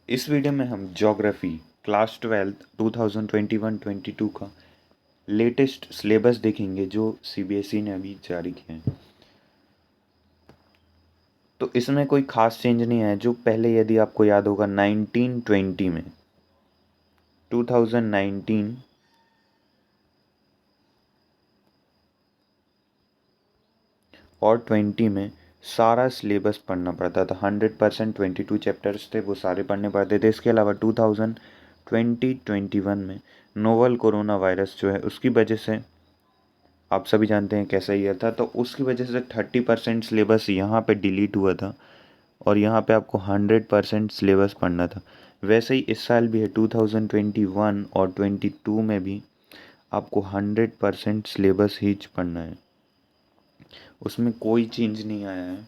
इस वीडियो में हम ज्योग्राफी क्लास 12 2021-22 का लेटेस्ट सिलेबस देखेंगे जो सीबीएसई ने अभी जारी किया है। तो इसमें कोई खास चेंज नहीं है। जो पहले यदि आपको याद होगा 1920 में 2019 और 20 में सारा सिलेबस पढ़ना पड़ता था। 100% 22 चैप्टर्स थे, वो सारे पढ़ने पड़ते थे। इसके अलावा 2020-21 में नोवल कोरोना वायरस जो है उसकी वजह से, आप सभी जानते हैं कैसा ईयर था, तो उसकी वजह से 30% सिलेबस यहाँ पे डिलीट हुआ था और यहाँ पे आपको 100% सिलेबस पढ़ना था। वैसे ही इस साल भी है 2021 और 22 में भी आपको 100% सिलेबस ही पढ़ना है, उसमें कोई चेंज नहीं आया है।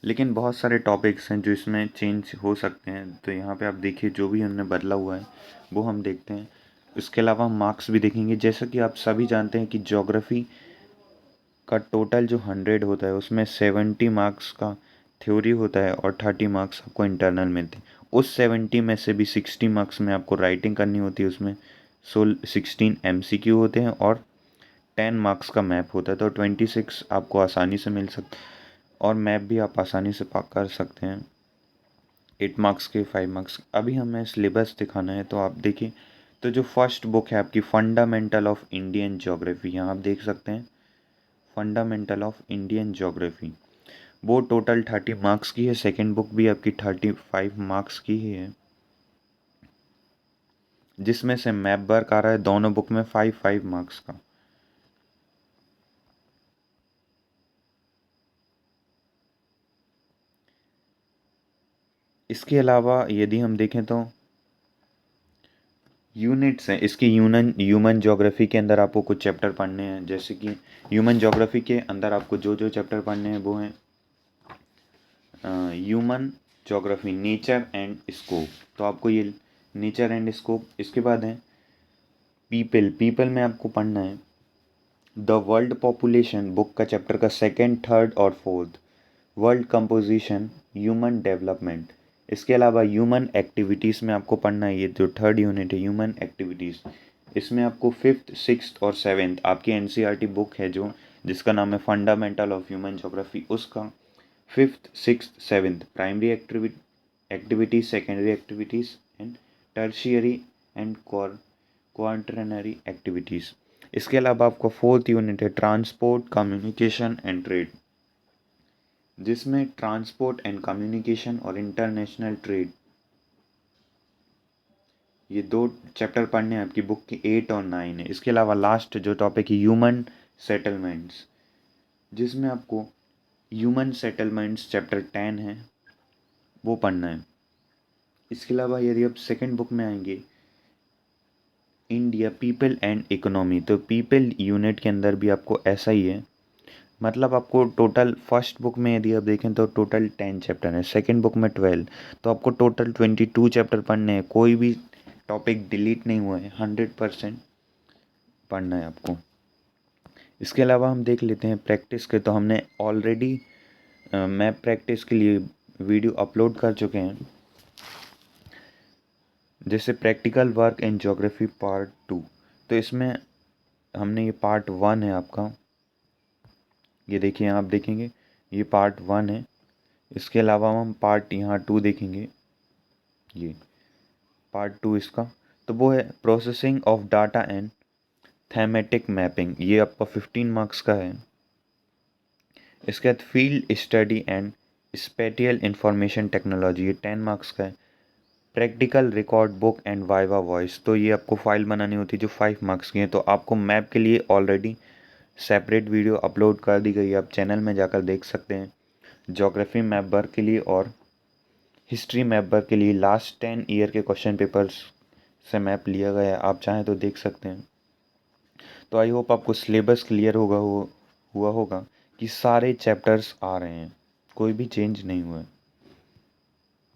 लेकिन बहुत सारे टॉपिक्स हैं जो इसमें चेंज हो सकते हैं। तो यहाँ पे आप देखिए जो भी उन्होंने बदला हुआ है वो हम देखते हैं। इसके अलावा हम मार्क्स भी देखेंगे। जैसा कि आप सभी जानते हैं कि ज्योग्राफी का टोटल जो 100 होता है उसमें 70 मार्क्स का थ्योरी होता है और 30 मार्क्स आपको इंटरनल मिलते हैं। उस 70 में से भी 60 मार्क्स में आपको राइटिंग करनी होती है, उसमें 16 MCQ होते हैं और 10 मार्क्स का मैप होता है। तो 26 आपको आसानी से मिल सकता है और मैप भी आप आसानी से पाक कर सकते हैं। 8 मार्क्स के 5 मार्क्स। अभी हमें सिलेबस दिखाना है, तो आप देखिए। तो जो फर्स्ट बुक है आपकी फंडामेंटल ऑफ इंडियन ज्योग्राफी, यहाँ आप देख सकते हैं फंडामेंटल ऑफ इंडियन ज्योग्राफी, वो टोटल 30 मार्क्स की है। सेकेंड बुक भी आपकी 35 मार्क्स की ही है, जिसमें से मैप वर्क आ रहा है दोनों बुक में 5 मार्क्स का। इसके अलावा यदि हम देखें तो यूनिट्स हैं इसकी। ह्यूमन ज्योग्राफी के अंदर आपको कुछ चैप्टर पढ़ने हैं, जैसे कि ह्यूमन ज्योग्राफी के अंदर आपको जो जो चैप्टर पढ़ने हैं वो हैं human geography nature and scope. तो आपको ये नेचर एंड स्कोप। इसके बाद है पीपल में आपको पढ़ना है द वर्ल्ड पॉपुलेशन, बुक का चैप्टर का सेकंड, थर्ड और fourth. World composition, human development. इसके अलावा ह्यूमन एक्टिविटीज़ में आपको पढ़ना है, ये जो थर्ड यूनिट है ह्यूमन एक्टिविटीज़, इसमें आपको फिफ्थ, सिक्स्थ और सेवेंथ आपकी एनसीईआरटी बुक है जो जिसका नाम है फंडामेंटल ऑफ ह्यूमन ज्योग्राफी, उसका fifth, sixth, seventh primary activities, secondary activities and tertiary and quaternary activities. इसके अलावा आपका फोर्थ यूनिट है ट्रांसपोर्ट, कम्युनिकेशन एंड ट्रेड, जिसमें ट्रांसपोर्ट एंड कम्युनिकेशन और इंटरनेशनल ट्रेड, ये दो चैप्टर पढ़ने हैं आपकी बुक की 8 और 9 है। इसके अलावा लास्ट जो टॉपिक है ह्यूमन सेटलमेंट्स, जिसमें आपको ह्यूमन सेटलमेंट्स चैप्टर 10 है, वो पढ़ना है। इसके अलावा यदि आप सेकेंड बुक में आएंगे इंडिया पीपल एंड इकोनॉमी, तो पीपल यूनिट के अंदर भी आपको ऐसा ही है। मतलब आपको टोटल फर्स्ट बुक में यदि आप देखें तो टोटल 10 चैप्टर हैं, सेकेंड बुक में 12, तो आपको टोटल 22 चैप्टर पढ़ने हैं। कोई भी टॉपिक डिलीट नहीं हुआ है, 100% पढ़ना है आपको। इसके अलावा हम देख लेते हैं प्रैक्टिस के। तो हमने ऑलरेडी मैप प्रैक्टिस के लिए वीडियो अपलोड कर चुके हैं, जैसे practical work in geography part 2। तो इसमें हमने ये पार्ट 1 है आपका, ये देखिए आप देखेंगे ये पार्ट 1 है। इसके अलावा हम पार्ट यहाँ 2 देखेंगे, ये पार्ट 2 इसका। तो वो है processing of data and thematic mapping, ये आपका 15 मार्क्स का है। इसके बाद field study and spatial information technology, ये 10 मार्क्स का है। Practical record book and viva voce, तो ये आपको फाइल बनानी होती है जो 5 मार्क्स की है। तो आपको मैप के लिए ऑलरेडी सेपरेट वीडियो अपलोड कर दी गई है, आप चैनल में जाकर देख सकते हैं। ज्योग्राफी मैप वर्क के लिए और हिस्ट्री मैप वर्क के लिए लास्ट 10 ईयर के क्वेश्चन पेपर्स से मैप लिया गया है, आप चाहें तो देख सकते हैं। तो आई होप आपको सिलेबस क्लियर हुआ होगा कि सारे चैप्टर्स आ रहे हैं, कोई भी चेंज नहीं हुआ है।